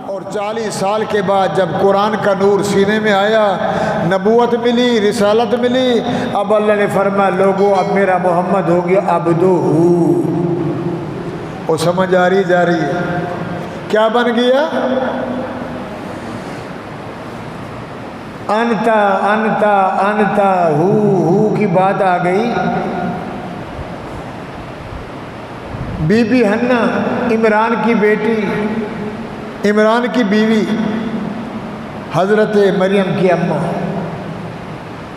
اور 40 سال کے بعد جب قرآن کا نور سینے میں آیا، نبوت ملی، رسالت ملی، اب اللہ نے فرمایا لوگوں اب میرا محمد ہو گیا عبدہ، وہ سمجھ آ رہی جا رہی ہے کیا بن گیا؟ انتا انتا انتا ہو کی بات آ گئی۔ بی بی حنہ عمران کی بیٹی، عمران کی بیوی، حضرت مریم کی اماں،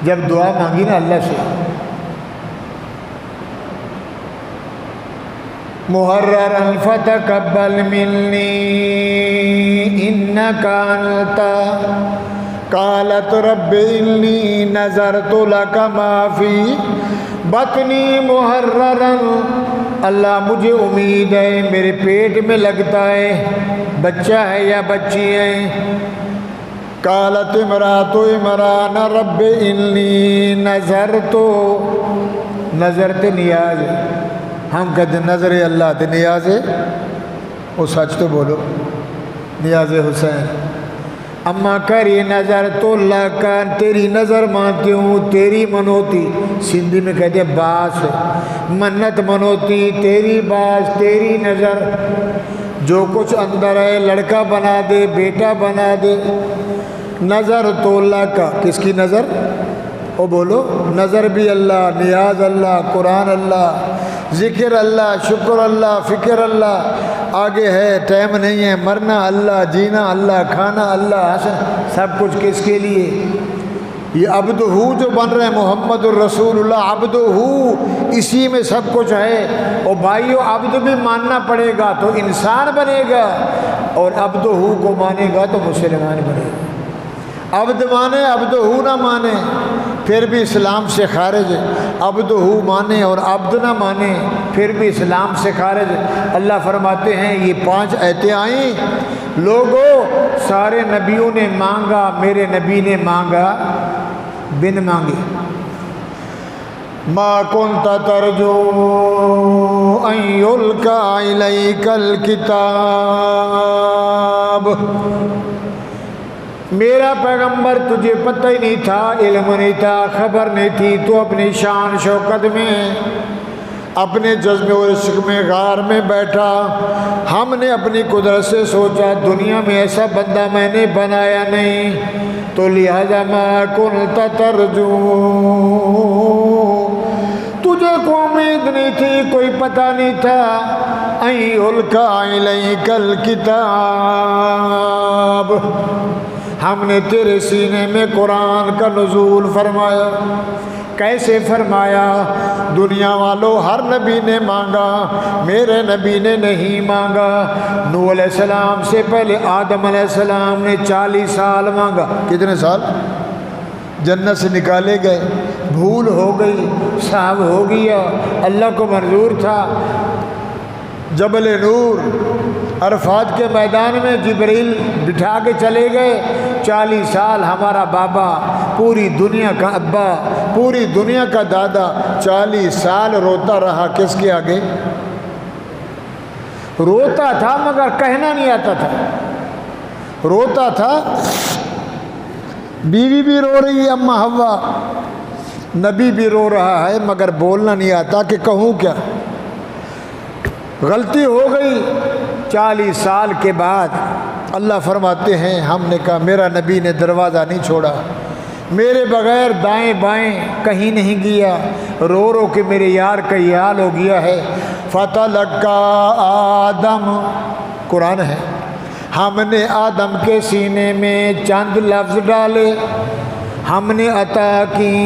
جب دعا مانگی نا اللہ سے، محررا فتقبل منی انک انت، قالت رب انی نذرت لک ما فی بطنی محررا، اللہ مجھے امید ہے میرے پیٹ میں لگتا ہے بچہ ہے یا بچی ہے۔ قالت امرأۃ عمران رب انی نذرت، نظرت نیاز، ہم کہتے نظر اللہ تے نیاز ہے، وہ سچ تو بولو، نیاز حسین۔ اماں کری نظر تو اللہ کا، تیری نظر مانتی ہوں، تیری منوتی، سندھی میں کہتے باس، منت منوتی تیری باس، تیری نظر، جو کچھ اندر ہے لڑکا بنا دے، بیٹا بنا دے۔ نظر تو اللہ کا، کس کی نظر؟ وہ بولو، نظر بھی اللہ، نیاز اللہ، قرآن اللہ، ذکر اللہ، شکر اللہ، فکر اللہ، آگے ہے ٹائم نہیں ہے، مرنا اللہ، جینا اللہ، کھانا اللہ، سب کچھ کس کے لیے؟ یہ عبد ہو جو بن رہے ہیں محمد الرسول اللہ، عبد ہو، اسی میں سب کچھ ہے۔ اور بھائیو عبد بھی ماننا پڑے گا تو انسان بنے گا، اور عبد ہو کو مانے گا تو مسلمان بنے گا۔ عبد مانے عبد ہو نہ مانے پھر بھی اسلام سے خارج ہے، عبد ہو مانے اور عبد نہ مانے پھر بھی اسلام سے خارج ہے۔ اللہ فرماتے ہیں یہ 5 آیتیں آئیں، لوگوں سارے نبیوں نے مانگا، میرے نبی نے مانگا بن مانگے۔ ما کنت ترجو ان یلقی الیک الکتاب، میرا پیغمبر تجھے پتہ ہی نہیں تھا، علم نہیں تھا، خبر نہیں تھی، تو اپنی شان شوکت میں، اپنے جذبے و عشق میں غار میں بیٹھا۔ ہم نے اپنی قدرت سے سوچا دنیا میں ایسا بندہ میں نے بنایا نہیں، تو لہذا ما کنت ترجو، تجھے کوئی امید نہیں تھی، کوئی پتہ نہیں تھا، ان یلقی الیک الکتاب، ہم نے تیرے سینے میں قرآن کا نزول فرمایا۔ کیسے فرمایا؟ دنیا والوں ہر نبی نے مانگا، میرے نبی نے نہیں مانگا۔ نوح علیہ السلام سے پہلے آدم علیہ السلام نے 40 سال مانگا۔ کتنے سال؟ جنت سے نکالے گئے، بھول ہو گئی، صاحب ہو گیا، اللہ کو منظور تھا۔ جبل نور عرفات کے میدان میں جبریل بٹھا کے چلے گئے، 40 سال ہمارا بابا، پوری دنیا کا ابا، پوری دنیا کا دادا 40 سال روتا رہا، کس کے آگے؟ روتا تھا مگر کہنا نہیں آتا تھا، روتا تھا۔ بیوی بھی رو رہی ہے اماں حوا، نبی بھی رو رہا ہے مگر بولنا نہیں آتا کہ کہوں کیا۔ غلطی ہو گئی 40 سال کے بعد اللہ فرماتے ہیں ہم نے کہا میرا نبی نے دروازہ نہیں چھوڑا، میرے بغیر دائیں بائیں کہیں نہیں گیا، رو رو کے میرے یار کا یہ حال ہو گیا ہے۔ فتلقى آدم، قرآن ہے، ہم نے آدم کے سینے میں چند لفظ ڈالے، ہم نے عطا کی،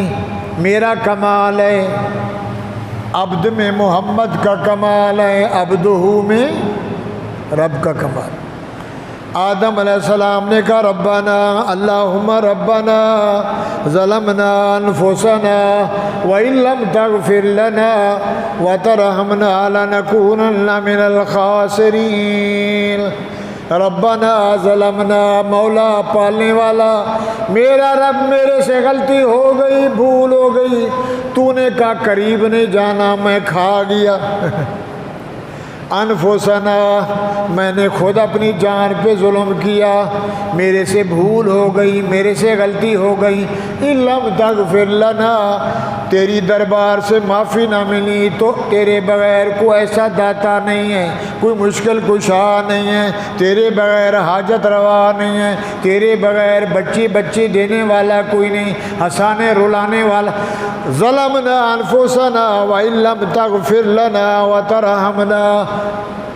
میرا کمال ہے، عبد میں محمد کا کمال ہے، عبدہ میں رب کا کمال۔ آدم علیہ السلام نے کہا ربنا، اللہم ربنا ظلمنا انفسنا وإن لم تغفر لنا وترحمنا لنكونن من الخاسرین۔ ربنا ظلمنا، مولا پالنے والا، میرا رب میرے سے غلطی ہو گئی، بھول ہو گئی، تو نے کہا قریب نہیں جانا، میں کھا گیا۔ انفسنا، میں نے خود اپنی جان پہ ظلم کیا، میرے سے بھول ہو گئی، میرے سے غلطی ہو گئی۔ ان لم تغفر لنا، تیری دربار سے معافی نہ ملی تو تیرے بغیر کوئی ایسا داتا نہیں ہے، کوئی مشکل کشا نہیں ہے، تیرے بغیر حاجت روا نہیں ہے، تیرے بغیر بچی دینے والا کوئی نہیں، ہنسانے رلانے والا۔ ظلمنا انفسنا وان لم تغفر لنا وترحمنا،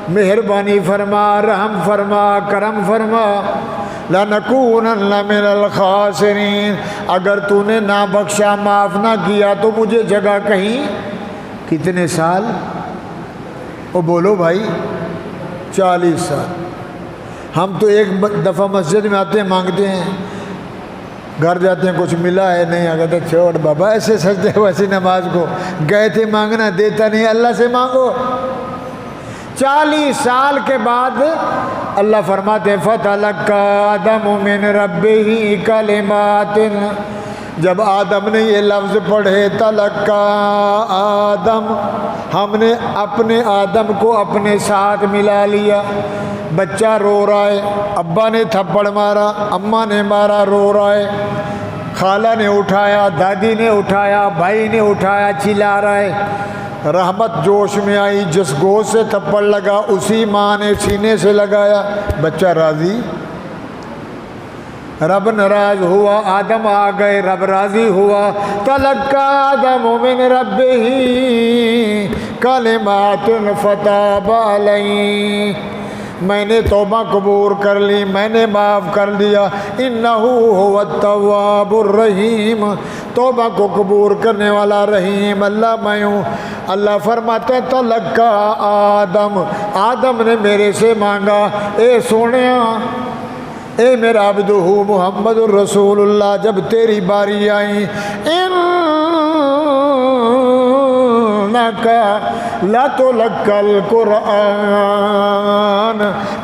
مہربانی فرما، رحم فرما، کرم فرما۔ لَنَكُونَنَّ مِنَ الْخَاسِرِينَ، اگر تو نے نہ بخشا، معاف نہ کیا تو مجھے جگہ کہیں۔ کتنے سال؟ وہ بولو بھائی، 40 سال۔ ہم تو ایک دفعہ مسجد میں آتے ہیں، مانگتے ہیں، گھر جاتے ہیں کچھ ملا ہے نہیں، اگر تو چھوڑ بابا، ایسے سجدے ویسی نماز کو گئے تھے مانگنا، دیتا نہیں، اللہ سے مانگو۔ 40 سال کے بعد اللہ فرماتے ہیں فَتَلَقَّىٰ آدَمُ مِنْ رَبِّهِ كَلِمَاتٍ، جب آدم نے یہ لفظ پڑھے تلقّىٰ آدم، ہم نے اپنے آدم کو اپنے ساتھ ملا لیا۔ بچہ رو رہا ہے، ابا نے تھپڑ مارا، اماں نے مارا، رو رہا ہے، خالہ نے اٹھایا، دادی نے اٹھایا، بھائی نے اٹھایا، چلا رہا ہے۔ رحمت جوش میں آئی، جس گوشت سے تھپڑ لگا اسی ماں نے سینے سے لگایا، بچہ راضی، رب ناراض ہوا، آدم آ گئے، رب راضی ہوا۔ تلقّىٰ آدم من ربہ کلمات فتاب علیہ، میں نے توبہ قبول کر لی، میں نے معاف کر دیا۔ انہ هو التواب الرحیم، توبہ کو قبول کرنے والا رحیم اللہ میں ہوں۔ اللہ فرماتے ہیں تلقّىٰ آدم، آدم نے میرے سے مانگا، اے سونیا، اے میرا عبدہ محمد الرسول اللہ، جب تیری باری آئی، لَتُلَقَّى الْقُرْآنَ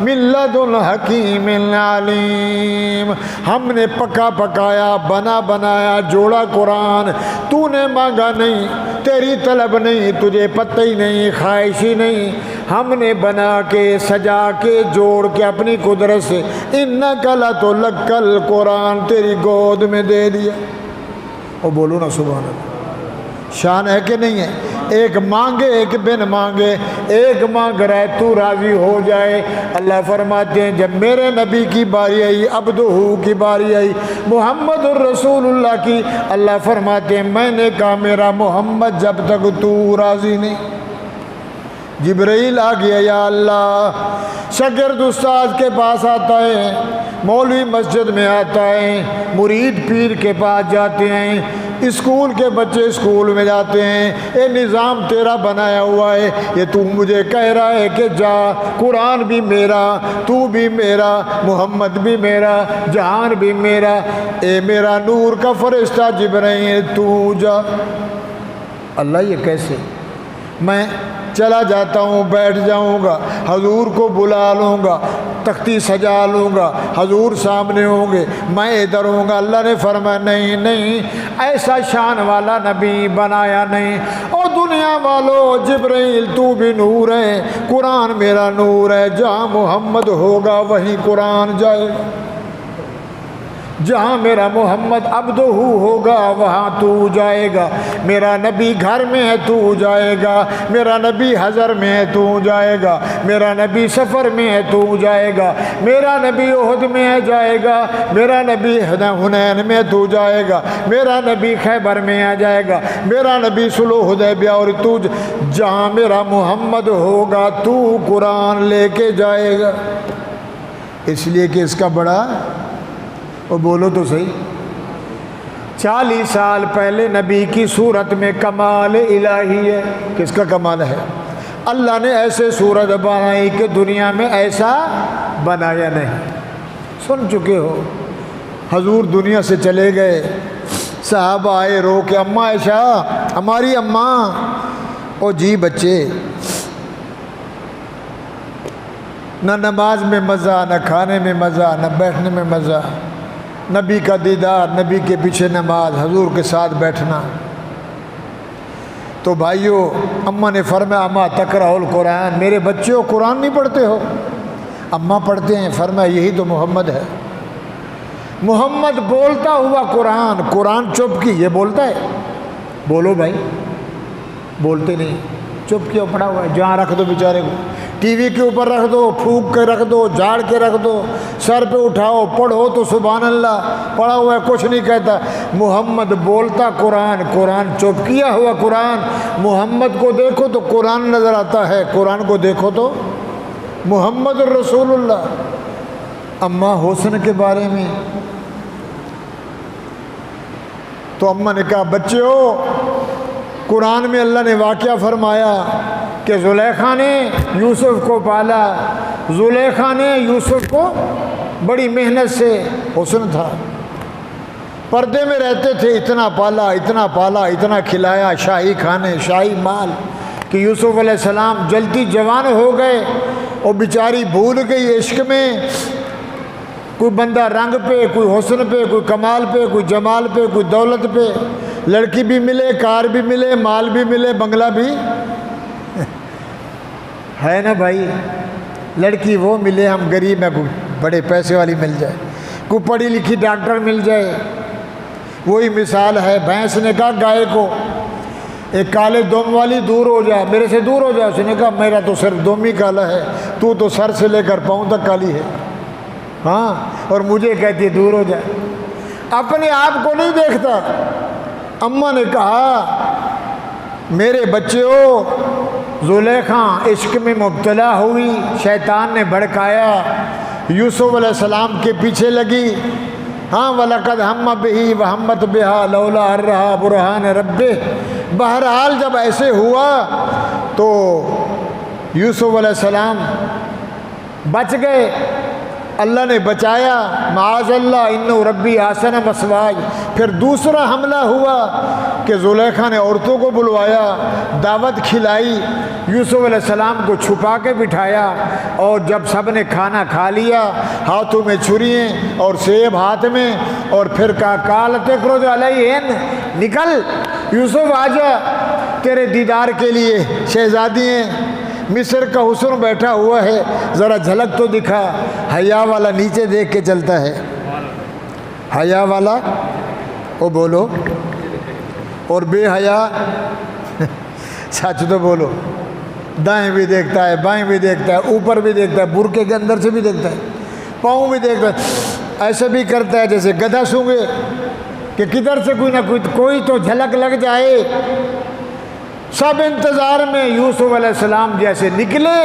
مِن لَّدُنْ حَكِيمٍ عَلِيمٍ، ہم نے پکا پکایا، بنا بنایا، جوڑا قرآن، تو نے مانگا نہیں، تیری طلب نہیں، تجھے پتہ ہی نہیں، خواہش ہی نہیں، ہم نے بنا کے سجا کے جوڑ کے اپنی قدرت سے اِنَّكَ لَتُلَقَّى الْقُرْآن تیری گود میں دے دیا۔ وہ بولو نا سبحان اللہ، شان ہے کہ نہیں ہے؟ ایک مانگے ایک بن مانگے، ایک مانگ رہے تو راضی ہو جائے۔ اللہ فرماتے ہیں جب میرے نبی کی باری آئی، عبدہ کی باری آئی، محمد الرسول اللہ کی، اللہ فرماتے ہیں میں نے کہا میرا محمد جب تک تو راضی نہیں۔ جبرائیل آ گیا، یا اللہ، شاگرد استاد کے پاس آتا ہے، مولوی مسجد میں آتا ہے، مرید پیر کے پاس جاتے ہیں، اسکول کے بچے اسکول میں جاتے ہیں، یہ نظام تیرا بنایا ہوا ہے، یہ تو مجھے کہہ رہا ہے کہ جا، قرآن بھی میرا، تو بھی میرا، محمد بھی میرا، جہان بھی میرا، اے میرا نور کا فرشتہ جبرائیل تو جا۔ اللہ یہ کیسے؟ میں چلا جاتا ہوں، بیٹھ جاؤں گا، حضور کو بلا لوں گا، تختی سجا لوں گا، حضور سامنے ہوں گے، میں ادھر ہوں گا۔ اللہ نے فرمایا نہیں نہیں، ایسا شان والا نبی بنایا نہیں۔ اور دنیا والو، جبرائیل تو بھی نور ہے، قرآن میرا نور ہے، جہاں محمد ہوگا وہیں قرآن جائے گا، جہاں میرا محمد عبدہ ہوگا وہاں تو جائے گا، میرا نبی گھر میں ہے تو جائے گا، میرا نبی حضر میں ہے تو جائے گا، میرا نبی سفر میں ہے تو جائے گا، میرا نبی احد میں ہے جائے گا، میرا نبی حنین میں تو جائے گا، میرا نبی خیبر میں آ جائے گا، میرا نبی صلح حدیبیہ، اور تو جہاں میرا محمد ہوگا تو قرآن لے کے جائے گا۔ اس لیے کہ اس کا بڑا، وہ بولو تو صحیح، 40 سال پہلے نبی کی صورت میں کمال الہی ہے۔ کس کا کمال ہے؟ اللہ نے ایسے صورت بنائی کہ دنیا میں ایسا بنایا نہیں۔ سن چکے ہو، حضور دنیا سے چلے گئے، صحابہ آئے رو کے، اماں عائشہ، ہماری اماں، او جی بچے، نہ نماز میں مزہ، نہ کھانے میں مزہ، نہ بیٹھنے میں مزہ، نبی کا دیدار، نبی کے پیچھے نماز، حضور کے ساتھ بیٹھنا۔ تو بھائیو اماں نے فرمایا اما تقرأ القرآن، میرے بچوں قرآن نہیں پڑھتے ہو؟ اماں پڑھتے ہیں۔ فرمایا یہی تو محمد ہے، محمد بولتا ہوا قرآن، قرآن چپ کی، یہ بولتا ہے؟ بولو بھائی، بولتے نہیں، چپ کیا پڑا ہوا ہے، جہاں رکھ دو بیچارے کو، ٹی وی کے اوپر رکھ دو، پھونک کے رکھ دو، جھاڑ کے رکھ دو، سر پہ اٹھاؤ، پڑھو تو سبحان اللہ، پڑھا ہوا ہے کچھ نہیں کہتا۔ محمد بولتا قرآن، قرآن چپ کیا ہوا قرآن۔ محمد کو دیکھو تو قرآن نظر آتا ہے، قرآن کو دیکھو تو محمد الرسول اللہ۔ اماں حسن کے بارے میں تو اماں نے کہا بچوں، قرآن میں اللہ نے واقعہ فرمایا کہ زلیخا نے یوسف کو پالا، زلیخا نے یوسف کو بڑی محنت سے، حسن تھا، پردے میں رہتے تھے، اتنا پالا اتنا پالا، اتنا کھلایا، شاہی کھانے، شاہی مال، کہ یوسف علیہ السلام جلدی جوان ہو گئے اور بیچاری بھول گئی عشق میں۔ کوئی بندہ رنگ پہ، کوئی حسن پہ، کوئی کمال پہ، کوئی جمال پہ، کوئی دولت پہ، لڑکی بھی ملے، کار بھی ملے، مال بھی ملے، بنگلہ بھی ہے نا بھائی، لڑکی وہ ملے، ہم غریب ہیں، کوئی بڑے پیسے والی مل جائے، کوئی پڑھی لکھی ڈاکٹر مل جائے۔ وہی مثال ہے، بھینس نے کہا گائے کو ایک کالے دم والی دور ہو جا، میرے سے دور ہو جا، اس نے کہا میرا تو صرف دم ہی کالا ہے، تو سر سے لے کر پاؤں تک کالی ہے، ہاں، اور مجھے کہتی ہے دور ہو جائے، اپنے آپ کو نہیں دیکھتا۔ اماں نے کہا میرے بچوں، زلیخا عشق میں مبتلا ہوئی، شیطان نے بھڑکایا، یوسف علیہ السلام کے پیچھے لگی، ہاں، وَلَقَدْ هَمَّ بِهِ وَهَمَّتْ بِهَا لَوْلَا أَن رَأَىٰ بُرْهَانَ رَبِّهِ۔ بہرحال جب ایسے ہوا تو یوسف علیہ السلام بچ گئے، اللہ نے بچایا، معاذ اللہ انہ ربی احسن مثواج۔ پھر دوسرا حملہ ہوا کہ زلیخا نے عورتوں کو بلوایا، دعوت کھلائی، یوسف علیہ السلام کو چھپا کے بٹھایا، اور جب سب نے کھانا کھا لیا، ہاتھوں میں چھریاں اور سیب ہاتھ میں، اور پھر کہا قالت اخرج علیہن، نکل یوسف آجا، تیرے دیدار کے لیے شہزادی ہیں، مصر کا حسن بیٹھا ہوا ہے، ذرا جھلک تو دکھا۔ حیا والا نیچے دیکھ کے چلتا ہے، حیا والا وہ بولو، اور بے حیا سچ تو بولو، دائیں بھی دیکھتا ہے، بائیں بھی دیکھتا ہے، اوپر بھی دیکھتا ہے، برقعے کے اندر سے بھی دیکھتا ہے، پاؤں بھی دیکھتا ہے، ایسے بھی کرتا ہے جیسے گدھا سونگے کہ کدھر سے کوئی نہ کوئی تو جھلک لگ جائے۔ سب انتظار میں، یوسف علیہ السلام جیسے نکلے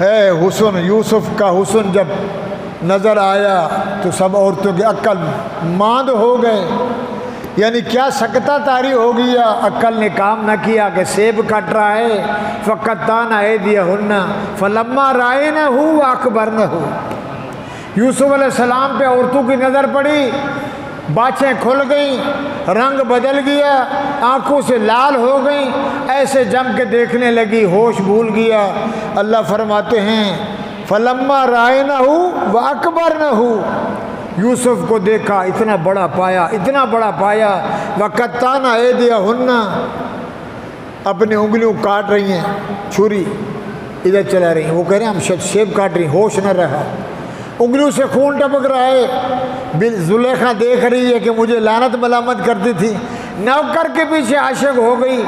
ہے حسن، یوسف کا حسن جب نظر آیا تو سب عورتوں کی عقل ماند ہو گئے، یعنی کیا سکتہ طاری ہو گیا، عقل نے کام نہ کیا کہ سیب کٹ رہا ہے، فَقَطَّعْنَ أَيْدِيَهُنَّ فَلَمَّا رَأَيْنَهُ وَأَكْبَرْنَهُ۔ یوسف علیہ السلام پہ عورتوں کی نظر پڑی، باچھیں کھل گئیں، رنگ بدل گیا، آنکھوں سے لال ہو گئیں، ایسے جم کے دیکھنے لگی، ہوش بھول گیا۔ اللہ فرماتے ہیں فَلَمَّا رَأَيْنَهُ وَأَكْبَرْنَهُ، یوسف کو دیکھا، اتنا بڑا پایا، اتنا بڑا پایا، وَقَطَّعْنَ أَيْدِيَهُنَّ، اپنی انگلیوں کاٹ رہی ہیں، چھری ادھر چلا رہی ہیں، وہ کہہ رہے ہیں ہم سیب کاٹ رہی ہیں، ہوش نہ رہا، انگلیوں سے خون ٹپک رہا ہے۔ زلیخا دیکھ رہی ہے کہ مجھے لعنت ملامت کرتی تھی، نوکر کے پیچھے عاشق ہو گئی،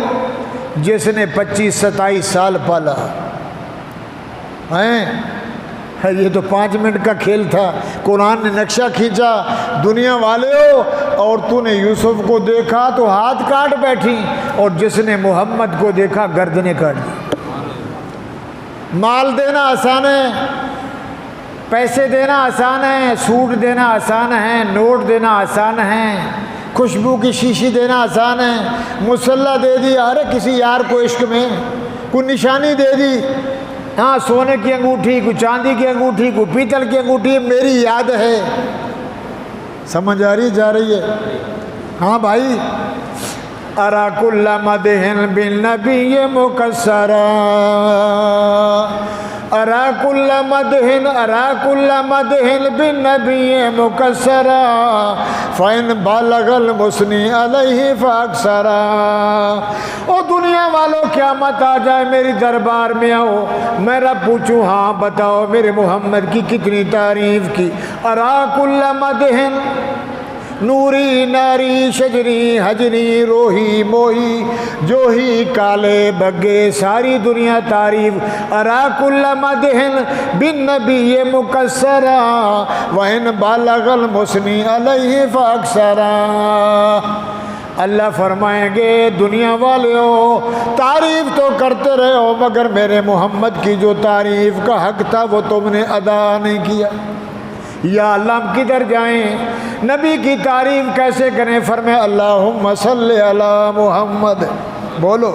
جس نے 25-27 سال پالا ہیں، یہ تو 5 منٹ کا کھیل تھا۔ قرآن نے نقشہ کھینچا، دنیا والے ہو، اور تو نے یوسف کو دیکھا تو ہاتھ کاٹ بیٹھی، اور جس نے محمد کو دیکھا گردنیں کاٹ دی۔ مال دینا آسان ہے، پیسے دینا آسان ہے، سوٹ دینا آسان ہے، نوٹ دینا آسان ہے، خوشبو کی شیشی دینا آسان ہے، مسلح دے دی، ارے کسی یار کو عشق میں کوئی نشانی دے دی، ہاں سونے کی انگوٹھی، کوئی چاندی کی انگوٹھی، کوئی پیتل کی انگوٹھی، میری یاد ہے، سمجھ آ رہی جا رہی ہے؟ ہاں بھائی، ارا کل مدحن بالنبی مکسرا ارا کل مدہن بالنبی مکسرا فإن بالغ المثنی علیہ فاکثرا۔ او دنیا والوں قیامت آ جائے میری دربار میں آؤ، میں رب پوچھوں ہاں بتاؤ میرے محمد کی کتنی تعریف کی۔ ارا کل مدہن نوری ناری شجری حجری روحی موہی جوہی کالے بگے ساری دنیا تعریف۔ ارا کل مدہن بالنبی مکسرا وإن بالغ المثنی علیہ فاکثرا۔ اللہ فرمائیں گے دنیا والوں تعریف تو کرتے رہے ہو مگر میرے محمد کی جو تعریف کا حق تھا وہ تم نے ادا نہیں کیا۔ یا اللہ ہم کدھر جائیں، نبی کی تعریف کیسے کریں؟ فرمائے اللہم صلی علی محمد، بولو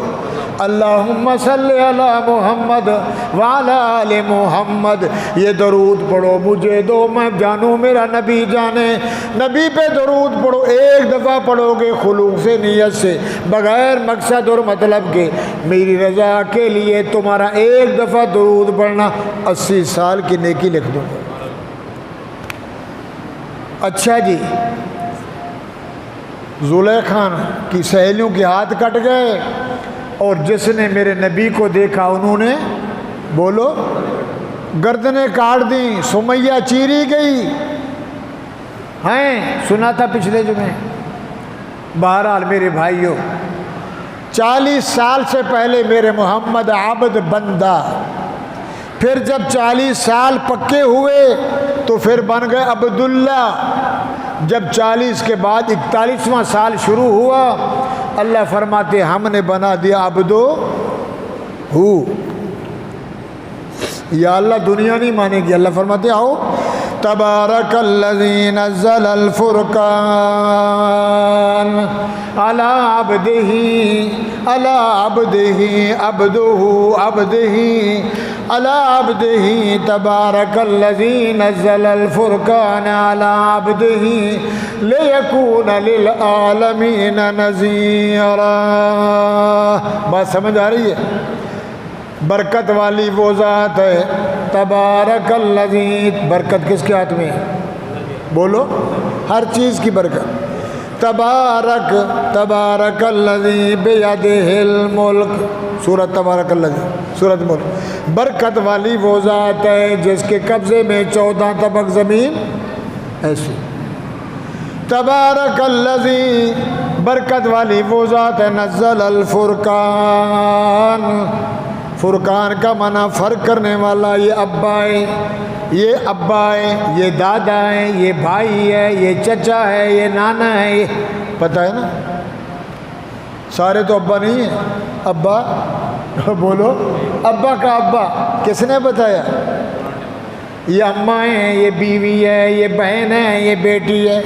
اللہم صلی علی محمد وعلی آل محمد۔ یہ درود پڑھو مجھے دو میں جانوں میرا نبی جانے۔ نبی پہ درود پڑھو، ایک دفعہ پڑھو گے خلوص سے نیت سے بغیر مقصد اور مطلب کے، میری رضا کے لیے تمہارا ایک دفعہ درود پڑھنا 80 سال کی نیکی لکھ دوں گا۔ اچھا جی، زلیخا کی سہیلیوں کے ہاتھ کٹ گئے اور جس نے میرے نبی کو دیکھا انہوں نے بولو گردنیں کاٹ دیں، سمیہ چیری گئی ہیں، سنا تھا پچھلے جمعے۔ بہرحال میرے بھائیوں 40 سال سے پہلے میرے محمد عبد بندہ، پھر جب 40 سال پکے ہوئے تو پھر بن گئے عبداللہ۔ جب 40 کے بعد 41واں سال شروع ہوا اللہ فرماتے ہم نے بنا دیا عبدو ہو۔ یا اللہ دنیا نہیں مانے گی، اللہ فرماتے آؤ تبارک الذی نزل الفرقان علی عبدہ علی عبدہ تبارک الذی نزل الفرقان علی عبدہ لیکون للعالمین نذیرا۔ بات سمجھ آ رہی ہے؟ برکت والی وہ ذات ہے تبارک الذی، برکت کس کے ہاتھ میں ہے؟ بولو ہر چیز کی برکت۔ تبارک الذی بیدہ الملک، سورۃ تبارک الذی، سورۃ ملک۔ برکت والی وہ ذات ہے جس کے قبضے میں 14 طبق زمین ایسی۔ تبارک الذی، برکت والی وہ ذات ہے نزل الفرقان، فرقان کا معنی فرق کرنے والا، یہ ابا ہے، یہ ابا ہے، یہ دادا ہے، یہ بھائی ہے، یہ چچا ہے، یہ نانا ہے، یہ پتہ ہے نا؟ سارے تو ابا نہیں ہیں، ابا بولو ابا کا ابا کس نے بتایا؟ یہ اماں ہیں، یہ بیوی ہے، یہ بہن ہے، یہ بیٹی ہے،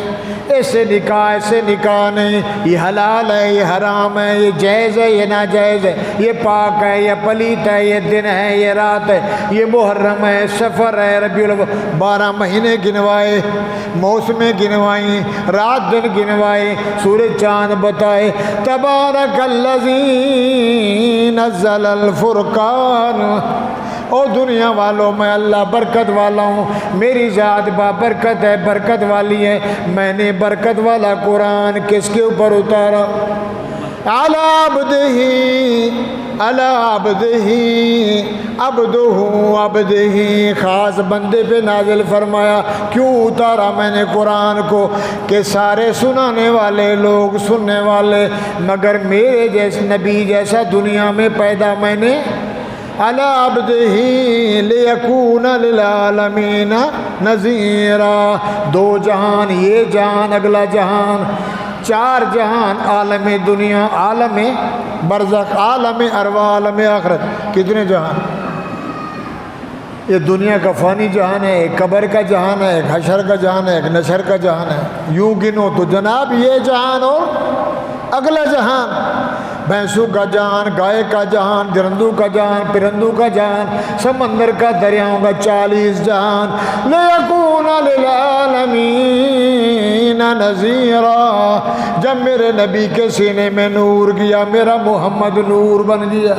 ایسے نکاح نہیں، یہ حلال ہے، یہ حرام ہے، یہ جائز ہے، یہ ناجائز ہے، یہ پاک ہے، یہ پلیت ہے، یہ دن ہے، یہ رات ہے، یہ محرم ہے، سفر ہے، ربیع الاول، 12 مہینے گنوائے، موسمیں گنوائیں، رات دن گنوائے، سورج چاند بتائے۔ تبارک الذی نزل الفرقان، او دنیا والوں میں اللہ برکت والا ہوں، میری ذات با برکت ہے، برکت والی ہے۔ میں نے برکت والا قرآن کس کے اوپر اتارا؟ علی عبدہ، خاص بندے پہ نازل فرمایا۔ کیوں اتارا میں نے قرآن کو؟ کہ سارے سنانے والے لوگ سننے والے، مگر میرے جیسے نبی جیسا دنیا میں پیدا میں نے علی عبدہ لیکون للعالمین نذیرا۔ 2 جہان، یہ جہان اگلا جہان، 4 جہان، عالم دنیا، عالم برزخ، عالم ارواح، عالم آخرت، کتنے جہان؟ یہ دنیا کا فانی جہان ہے، ایک قبر کا جہان ہے، ایک حشر کا جہان ہے، ایک نشر کا جہان ہے۔ یوں گنو تو جناب یہ جہان اور اگلا جہان، بھینسوں کا جہان، گائے کا جہان، درندوں کا جہان، پرندوں کا جہان، سمندر کا دریاؤں کا 40 جہان۔ لیکون للعالمین نذیرا۔ جب میرے نبی کے سینے میں نور گیا، میرا محمد نور بن گیا،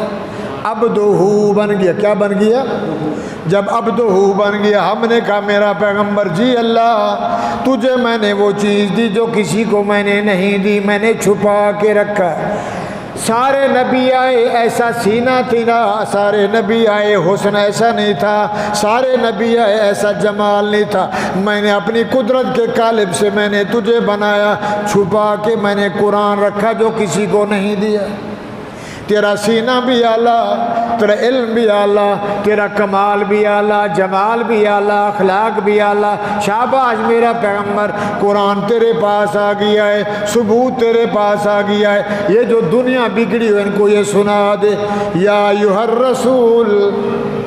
عبدہ بن گیا. کیا بن گیا؟ جب عبدہ بن گیا ہم نے کہا میرا پیغمبر جی اللہ تجھے میں نے وہ چیز دی جو کسی کو میں نے نہیں دی, میں نے چھپا کے رکھا. سارے نبی آئے ایسا سینہ تھی نا, سارے نبی آئے حسن ایسا نہیں تھا, سارے نبی آئے ایسا جمال نہیں تھا. میں نے اپنی قدرت کے قالب سے میں نے تجھے بنایا, چھپا کے میں نے قرآن رکھا جو کسی کو نہیں دیا. تیرا سینہ بھی اعلیٰ, تیرا علم بھی اعلیٰ, تیرا کمال بھی اعلیٰ, جمال بھی اعلیٰ, اخلاق بھی اعلیٰ. شاباش میرا پیغمبر, قرآن تیرے پاس آ گیا ہے, ثبوت تیرے پاس آ گیا ہے. یہ جو دنیا بگڑی ہو ان کو یہ سنا دے. یا ایھا الرسول,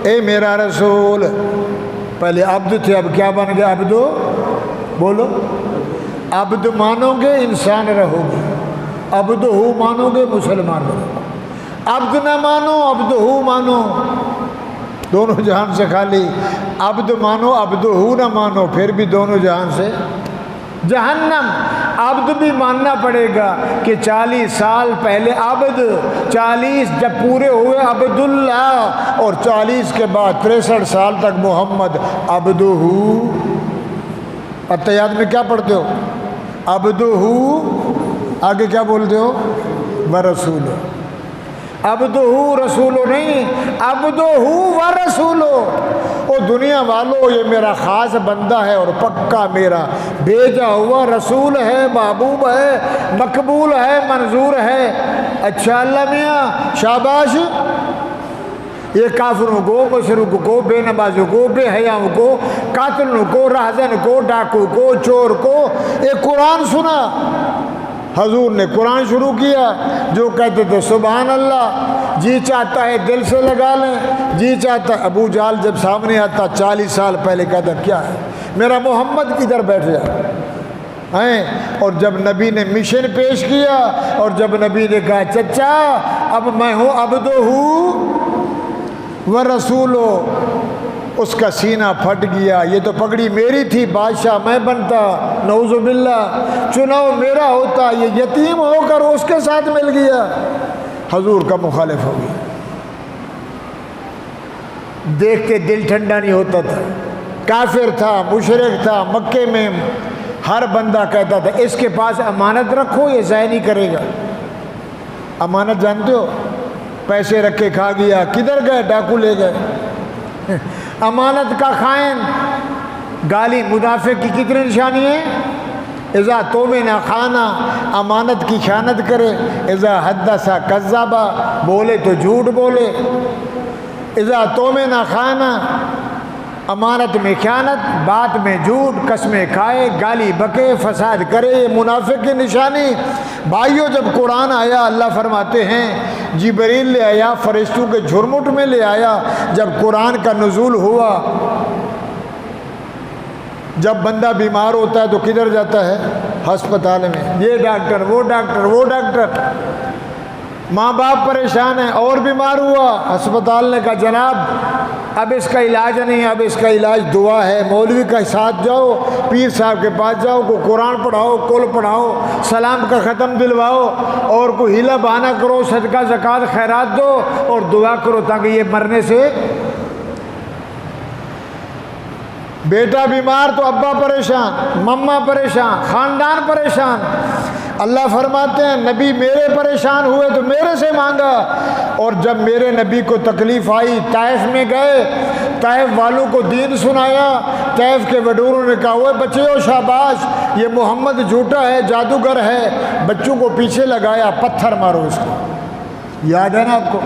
اے میرا رسول. پہلے عبد تھے اب کیا بن گیا؟ عبدو. بولو عبد مانو گے انسان رہو گے, عبدہ مانو گے مسلمان رہو گے. عبد نہ مانو عبدہ مانو, دونوں جہان سے خالی. عبد مانو عبدہ نہ مانو پھر بھی دونوں جہان سے جہنم. عبد بھی ماننا پڑے گا کہ 40 سال پہلے عبد, 40 جب پورے ہوئے عبداللہ, اور 40 کے بعد 63 سال تک محمد عبدہ. اتحیات میں کیا پڑھتے ہو؟ عبدہ, آگے کیا بولتے ہو؟ ورسولہ. عبدہ رسولو نہیں, عبدہ ورسولو. او دنیا والو یہ میرا خاص بندہ ہے اور پکا میرا بھیجا ہوا رسول ہے, محبوب ہے, مقبول ہے, منظور ہے. اچھا اللہ میاں شاباش. یہ کافروں کو, مشرکوں کو, بے نمازوں کو, بے حیاؤں کو, قاتلوں کو, راہزن کو, ڈاکو کو, چور کو یہ قرآن سنا. حضور نے قرآن شروع کیا, جو کہتے تھے سبحان اللہ, جی چاہتا ہے دل سے لگا لیں, جی چاہتا ہے. ابو جہل جب سامنے آتا 40 سال پہلے کہتا کیا ہے میرا محمد کدھر بیٹھ جائے. اور جب نبی نے مشن پیش کیا, اور جب نبی نے کہا چچا اب میں ہوں عبدہ ورسولو, اس کا سینہ پھٹ گیا. یہ تو پگڑی میری تھی, بادشاہ میں بنتا, نعوذ باللہ, چناؤ میرا ہوتا, یہ یتیم ہو کر اس کے ساتھ مل گیا. حضور کا مخالف ہو گیا. دیکھتے دل ٹھنڈا نہیں ہوتا تھا. کافر تھا, مشرک تھا. مکے میں ہر بندہ کہتا تھا اس کے پاس امانت رکھو یہ ضائع نہیں کرے گا. امانت جانتے ہو, پیسے رکھے کھا گیا, کدھر گئے؟ ڈاکو لے گئے. امانت کا خائن, گالی. منافق کی کتنی نشانی ہے؟ اذا تومن خانا, امانت کی خیانت کرے. اذا حدث کذابا, بولے تو جھوٹ بولے. اذا تومن خانا, امانت میں خیانت, بات میں جھوٹ, قسمیں کھائے, گالی بکے, فساد کرے. یہ منافق کی نشانی. بھائیو جب قرآن آیا اللہ فرماتے ہیں جبریل لے آیا, فرشتوں کے جھرمٹ میں لے آیا. جب قرآن کا نزول ہوا, جب بندہ بیمار ہوتا ہے تو کدھر جاتا ہے؟ ہسپتال میں. یہ ڈاکٹر, وہ ڈاکٹر, وہ ڈاکٹر. ماں باپ پریشان ہیں, اور بیمار ہوا, ہسپتال نے کہا جناب اب اس کا علاج نہیں, اب اس کا علاج دعا ہے. مولوی کا ساتھ جاؤ, پیر صاحب کے پاس جاؤ, کو قرآن پڑھاؤ, کل پڑھاؤ, سلام کا ختم دلواؤ, اور کوئی ہیلا بہانہ کرو, صدقہ زکوٰۃ خیرات دو, اور دعا کرو تاکہ یہ مرنے سے. بیٹا بیمار تو ابا پریشان, مما پریشان, خاندان پریشان. اللہ فرماتے ہیں نبی میرے پریشان ہوئے تو میرے سے مانگا. اور جب میرے نبی کو تکلیف آئی, طائف میں گئے, طائف والوں کو دین سنایا. طائف کے وڈوروں نے کہا وہ بچیو شاباش, یہ محمد جھوٹا ہے, جادوگر ہے. بچوں کو پیچھے لگایا, پتھر مارو اس کو. یاد ہے نا آپ کو؟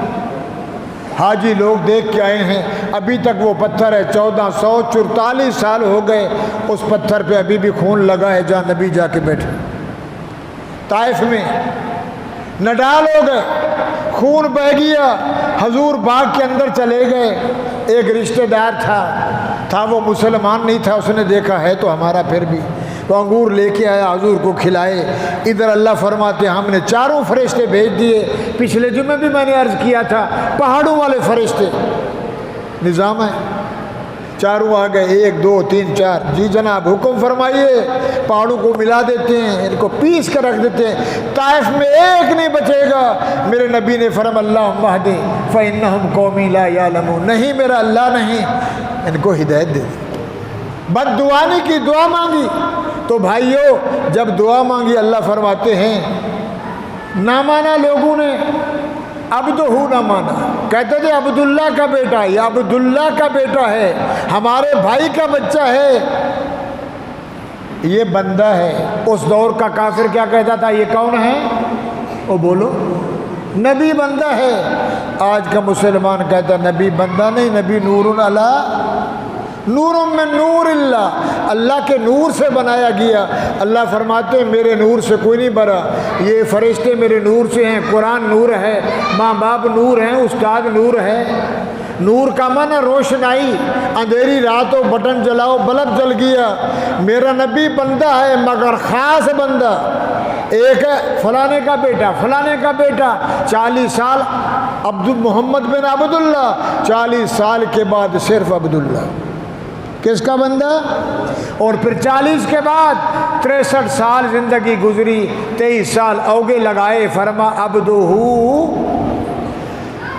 حاجی لوگ دیکھ کے آئے ہیں, ابھی تک وہ پتھر ہے. 1444 سال ہو گئے, اس پتھر پہ ابھی بھی خون لگا ہے جہاں نبی جا کے بیٹھے. طائف میں نڈال ہو گئے, خون بہہ گیا. حضور باغ کے اندر چلے گئے. ایک رشتہ دار تھا وہ مسلمان نہیں تھا. اس نے دیکھا ہے تو ہمارا پھر بھی, وہ انگور لے کے آیا, حضور کو کھلائے. ادھر اللہ فرماتے ہم نے 4 فرشتے بھیج دیے. پچھلے جمعے بھی میں نے عرض کیا تھا, پہاڑوں والے فرشتے. نظام ہے, 4 آ گئے, 1 2 3 4. جی جناب حکم فرمائیے. پہاڑوں کو ملا دیتے ہیں, ان کو پیس کر رکھ دیتے ہیں. طائف میں ایک نہیں بچے گا. میرے نبی نے فرمایا اللہم اہدی فَإِنَّهُمْ قَوْمٌ لَا يَعْلَمُونَ، نہیں میرا اللہ نہیں، ان کو ہدایت دے دی۔ بد دعا نہیں کی، دعا مانگی۔ تو بھائیو جب دعا مانگی اللہ فرماتے ہیں نہ مانا لوگوں نے، عبدہ نہ مانا، کہتے تھے عبداللہ کا بیٹا، یہ عبداللہ کا بیٹا ہے، ہمارے بھائی کا بچہ ہے، یہ بندہ ہے۔ اس دور کا کافر کیا کہتا تھا، یہ کون ہے؟ وہ بولو نبی بندہ ہے۔ آج کا مسلمان کہتا ہے نبی بندہ نہیں، نبی نور علی نور من نور اللہ، اللہ کے نور سے بنایا گیا۔ اللہ فرماتے ہیں میرے نور سے کوئی نہیں بنا، یہ فرشتے میرے نور سے ہیں، قرآن نور ہے، ماں باپ نور ہیں، استاد نور ہے۔ نور کا معنی روشنائی، اندھیری رات ہو بٹن جلاؤ بلب جل گیا۔ میرا نبی بندہ ہے مگر خاص بندہ، ایک ہے فلانے کا بیٹا، فلانے کا بیٹا، 40 سال محمد بن عبداللہ، 40 سال کے بعد صرف عبداللہ، کس کا بندہ؟ اور پھر 40 کے بعد 63 سال زندگی گزری، 23 سال اوگے لگائے، فرما عبدہ۔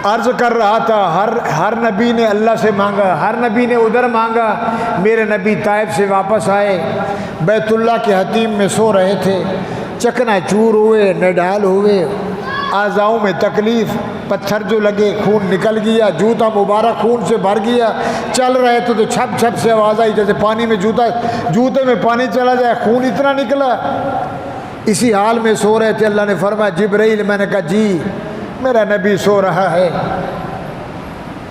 عرض کر رہا تھا ہر نبی نے اللہ سے مانگا، ہر نبی نے ادھر مانگا۔ میرے نبی طائف سے واپس آئے، بیت اللہ کے حتیم میں سو رہے تھے، چکنا چور ہوئے، نڈال ہوئے، اعضاؤں میں تکلیف، پتھر جو لگے، خون نکل گیا، جوتا مبارک خون سے بھر گیا، چل رہے تھے تو چھپ چھپ سے آواز آئی جیسے پانی میں جوتے میں پانی چلا جائے، خون اتنا نکلا۔ اسی حال میں سو رہے تھے، اللہ نے فرمایا جبرائیل، میں نے کہا جی میرا نبی سو رہا ہے۔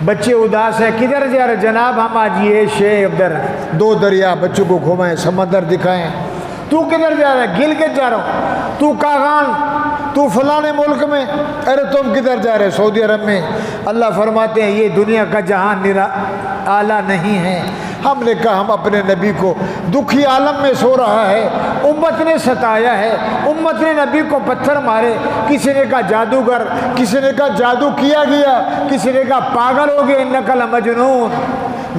بچے اداس ہیں، کدھر جا رہے جناب؟ ہم آج یہ شے ادھر 2 دریا بچوں کو گھمائیں، سمندر دکھائیں۔ تو کدھر جا رہا ہے؟ گلگت جا رہا ہوں۔ تو کاغان، تو فلانے ملک میں، ارے تم کدھر جا رہے؟ سعودی عرب میں۔ اللہ فرماتے ہیں یہ دنیا کا جہان اعلیٰ نہیں ہے۔ ہم نے کہا ہم اپنے نبی کو دکھی عالم میں سو رہا ہے، امت نے ستایا ہے، امت نے نبی کو پتھر مارے، کسی نے کہا جادوگر، کسی نے کہا جادو کیا گیا، کسی نے کہا پاگل ہو گئے، انک لمجنون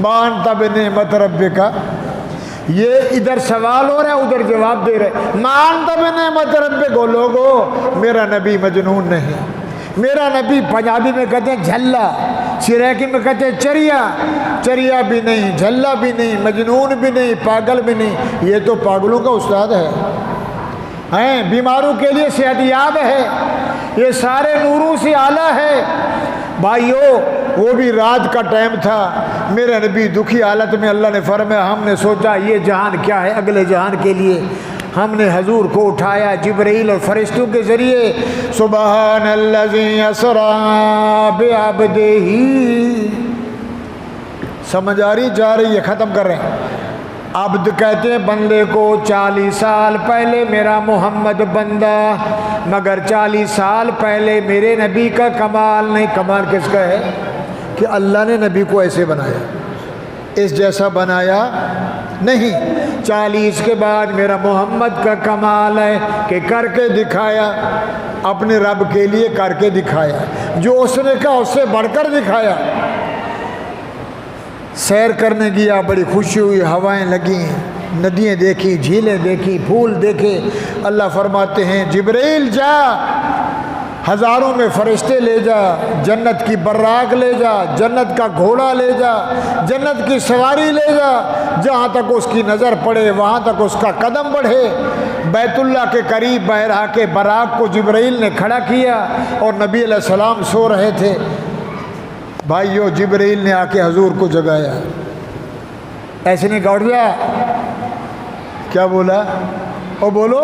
ما انت بنعمت ربک۔ یہ ادھر سوال ہو رہا ہے، ادھر جواب دے رہے، ما انت بنعمت ربک۔ لوگو میرا نبی مجنون نہیں، میرا نبی پنجابی میں کہتے ہیں جھلا، سریکی میں کہتے ہیں چریا، چریا بھی نہیں، جھلا بھی نہیں، مجنون بھی نہیں، پاگل بھی نہیں، یہ تو پاگلوں کا استاد ہے، بیماروں کے لیے صحت یاب ہے، یہ سارے نوروں سے اعلیٰ ہے۔ بھائیو وہ بھی رات کا ٹائم تھا، میرا نبی دکھی حالت میں، اللہ نے فرمایا ہم نے سوچا یہ جہان کیا ہے، اگلے جہان کے لیے ہم نے حضور کو اٹھایا جبرائیل اور فرشتوں کے ذریعے۔ سبحان الذی اسریٰ بعبدہ، سمجھ آ رہی جا رہی ہے، ختم کر رہے ہیں۔ عبد کہتے ہیں بندے کو، 40 سال پہلے میرا محمد بندہ، مگر 40 سال پہلے میرے نبی کا کمال نہیں۔ کمال کس کا ہے؟ کہ اللہ نے نبی کو ایسے بنایا، اس جیسا بنایا نہیں۔ 40 کے بعد میرا محمد کا کمال ہے کہ کر کے دکھایا، اپنے رب کے لیے کر کے دکھایا، جو اس نے کہا اس سے بڑھ کر دکھایا۔ سیر کرنے گیا، بڑی خوشی ہوئی، ہوائیں لگیں، ندیاں دیکھی، جھیلیں دیکھی، پھول دیکھے۔ اللہ فرماتے ہیں جبرائیل جا، ہزاروں میں فرشتے لے جا، جنت کی براق لے جا، جنت کا گھوڑا لے جا، جنت کی سواری لے جا، جہاں تک اس کی نظر پڑے وہاں تک اس کا قدم بڑھے۔ بیت اللہ کے قریب بحیرہ کے براق کو جبرائیل نے کھڑا کیا اور نبی علیہ السلام سو رہے تھے۔ بھائیو جبرائیل نے آ کے حضور کو جگایا، ایسے نہیں گوڑ گیا، کیا بولا؟ او بولو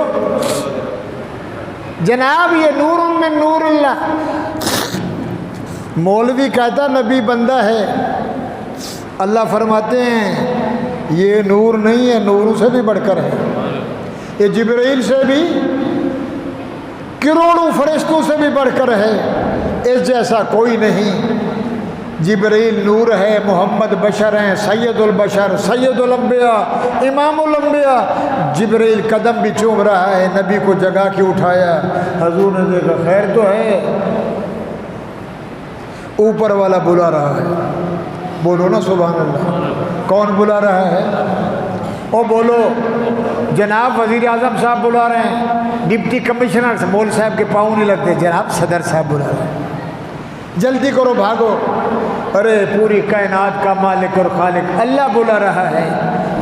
جناب یہ نور من نور اللہ۔ مولوی کہتا نبی بندہ ہے، اللہ فرماتے ہیں یہ نور نہیں ہے، نوروں سے بھی بڑھ کر ہے، یہ جبرائیل سے بھی، کروڑوں فرشتوں سے بھی بڑھ کر ہے، اس جیسا کوئی نہیں۔ جبرائیل نور ہے، محمد بشر ہیں، سید البشر، سید الانبیاء، امام الانبیاء۔ جبرائیل قدم بھی چوم رہا ہے، نبی کو جگا کے اٹھایا، حضور نے دیکھا خیر تو ہے، اوپر والا بلا رہا ہے، بولو نا سبحان اللہ۔ کون بلا رہا ہے؟ او بولو جناب وزیر اعظم صاحب بلا رہے ہیں، ڈپٹی کمشنر مول صاحب کے پاؤں نہیں لگتے، جناب صدر صاحب بلا رہے ہیں۔ جلدی کرو بھاگو. ارے پوری کائنات کا مالک اور خالق اللہ بلا رہا ہے،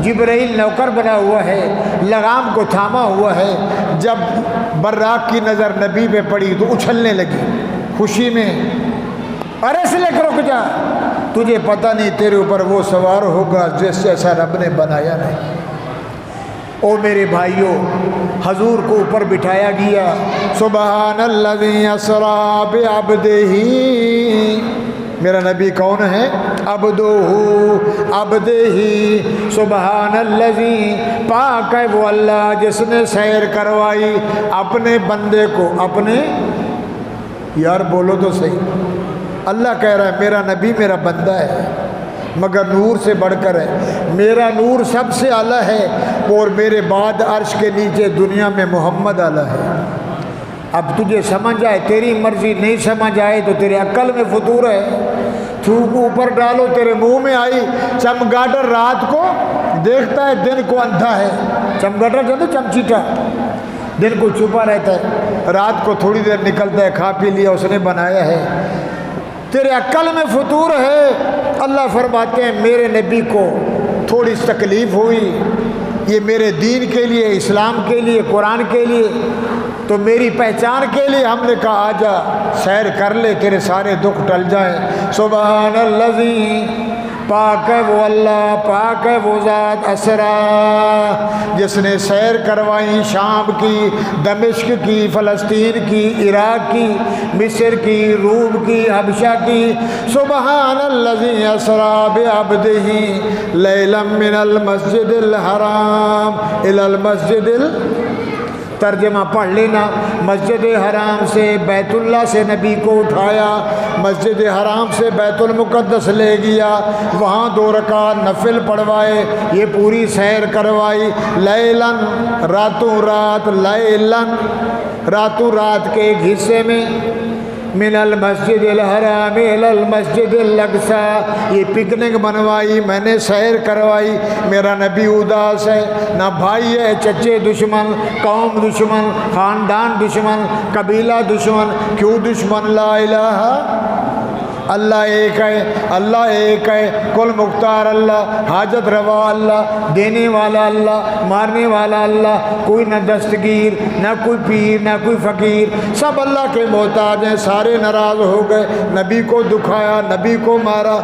جبرائیل نوکر بنا ہوا ہے، لگام کو تھاما ہوا ہے. جب براق کی نظر نبی پہ پڑی تو اچھلنے لگی خوشی میں. ارے اس لیے رک جا، تجھے پتہ نہیں تیرے اوپر وہ سوار ہوگا جس جیسا رب نے بنایا نہیں. او میرے بھائیوں، حضور کو اوپر بٹھایا گیا. سبحان الذی اسریٰ بعبدہ، میرا نبی کون ہے؟ عبدہ عبدہ. سبحان الذی، پاک ہے وہ اللہ جس نے سیر کروائی اپنے بندے کو اپنے. یار بولو تو صحیح. اللہ کہہ رہا ہے میرا نبی میرا بندہ ہے مگر نور سے بڑھ کر ہے. میرا نور سب سے اعلیٰ ہے اور میرے بعد عرش کے نیچے دنیا میں محمد اعلیٰ ہے. اب تجھے سمجھ آئے تیری مرضی، نہیں سمجھ آئے تو تیرے عقل میں فطور ہے. تھوک اوپر ڈالو تیرے منہ میں آئی. چمگاڈر رات کو دیکھتا ہے دن کو اندھا ہے. چمگاڈر جو ہے چمچیٹا، دن کو چھپا رہتا ہے، رات کو تھوڑی دیر نکلتا ہے، کھا پی لیا اس نے بنایا ہے. تیرے عقل میں فطور ہے. اللہ فرماتے ہیں میرے نبی کو تھوڑی تکلیف ہوئی، یہ میرے دین کے لیے، اسلام کے لیے، قرآن کے لیے، تو میری پہچان کے لیے ہم نے کہا آجا سیر کر لے تیرے سارے دکھ ٹل جائیں. سبحان الذی، پاک ہے وہ اللہ، پاک ہے وہ ذات، اسریٰ جس نے سیر کروائی شام کی، دمشق کی، فلسطین کی، عراق کی، مصر کی، روم کی، حبشہ کی. سبحان الذی اسریٰ بعبدہ لیلا من المسجد الحرام الی المسجد ترجمہ پڑھ لینا. مسجد حرام سے بیت اللہ سے نبی کو اٹھایا، مسجد حرام سے بیت المقدس لے گیا، وہاں 2 رکعت نفل پڑھوائے، یہ پوری سیر کروائی. لیلاً، راتوں رات، لیلاً، راتوں رات کے ایک حصے میں. من المسجد الحرام الی المسجد الاقصی، یہ پکنک بنوائی، میں نے سیر کروائی. میرا نبی اداس ہے، نہ بھائی ہے، چچے دشمن، قوم دشمن، خاندان دشمن، قبیلہ دشمن. کیوں دشمن؟ لا الہ، اللہ ایک ہے، اللہ ایک ہے، کل مختار اللہ، حاجت روا اللہ، دینے والا اللہ، مارنے والا اللہ. کوئی نہ دستگیر، نہ کوئی پیر، نہ کوئی فقیر، سب اللہ کے محتاج ہیں. سارے ناراض ہو گئے، نبی کو دکھایا، نبی کو مارا،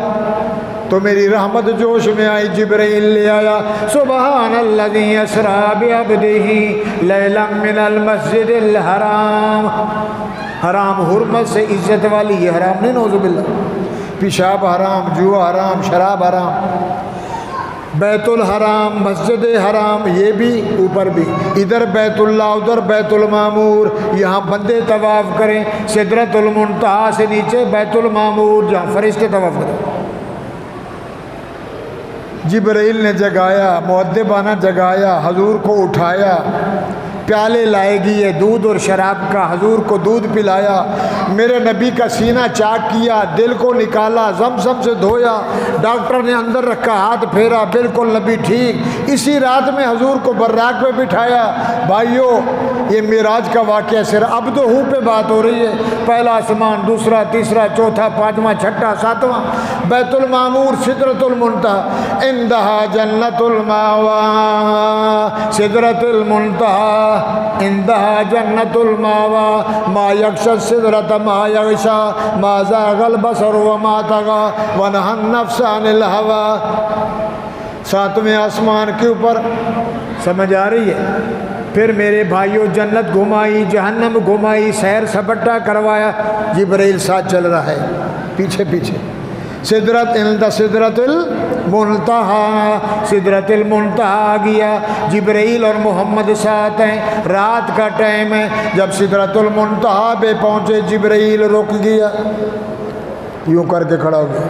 تو میری رحمت جوش میں آئی، جبرائیل لے آیا. سبحان الذی اسریٰ بعبدہ لیلا من المسجد الحرام. حرام حرمت سے عزت والی، یہ حرام نہیں، نعوذ باللہ. پیشاب حرام، جوا حرام، شراب حرام. بیت الحرام، مسجد حرام، یہ بھی اوپر بھی، ادھر بیت اللہ ادھر بیت المعمور. یہاں بندے طواف کریں، سدرۃ المنتہا سے نیچے بیت المعمور جہاں فرشتے طواف کریں. جبرائیل نے جگایا، مؤدبانہ جگایا، حضور کو اٹھایا، پیالے لائے گی دودھ اور شراب کا، حضور کو دودھ پلایا. میرے نبی کا سینہ چاک کیا، دل کو نکالا، زمزم سے دھویا، ڈاکٹر نے اندر رکھا، ہاتھ پھیرا، بالکل نبی ٹھیک. اسی رات میں حضور کو براق پہ بٹھایا. بھائیو، یہ معراج کا واقعہ صرف عبدہ پہ بات ہو رہی ہے. پہلا آسمان، دوسرا، تیسرا، چوتھا، پانچواں، چھٹا، ساتواں، بیت المعمور، سدرۃ المنتہا، عندہا جنت الماویٰ. سدرۃ المنتہا عندہا جنت الماویٰ، ما یغشی السدرۃ ما یغشی، ما زاغ البصر وما طغی، ونہی النفس عن الہویٰ. 7ویں آسمان کے اوپر، سمجھ آ رہی ہے؟ پھر میرے بھائیوں جنت گھمائی، جہنم گھمائی، سیر سپٹا کروایا. جبرائیل ساتھ چل رہا ہے، پیچھے پیچھے. سدرت عند سدرت المنتہا، سدرت المنتہا آ گیا. جبرائیل اور محمد ساتھ ہیں، رات کا ٹائم ہے. جب سدرت المنتہا پہ پہنچے جبرائیل رک گیا، یوں کر کے کھڑا ہو گیا.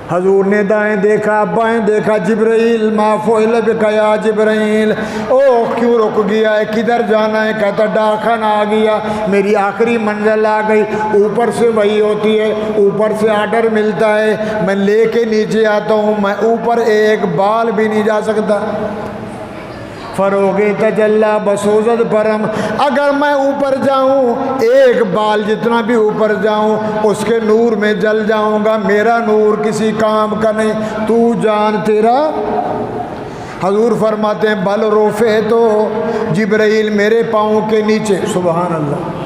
حضور نے دائیں دیکھا، بائیں دیکھا. جبرائیل ما فعل بک یا جبرائیل، اوہ کیوں رک گیا ہے، کدھر جانا ہے؟ کہتا ڈاک خانہ آ گیا، میری آخری منزل آ گئی. اوپر سے وہی ہوتی ہے، اوپر سے آرڈر ملتا ہے، میں لے کے نیچے آتا ہوں، میں اوپر ایک بال بھی نہیں جا سکتا. فروغ تجلا بسوزد پرم، اگر میں اوپر جاؤں ایک بال جتنا بھی اوپر جاؤں اس کے نور میں جل جاؤں گا، میرا نور کسی کام کا نہیں، تو جان تیرا۔ حضور فرماتے ہیں بل روفے تو جبرائیل میرے پاؤں کے نیچے، سبحان اللہ،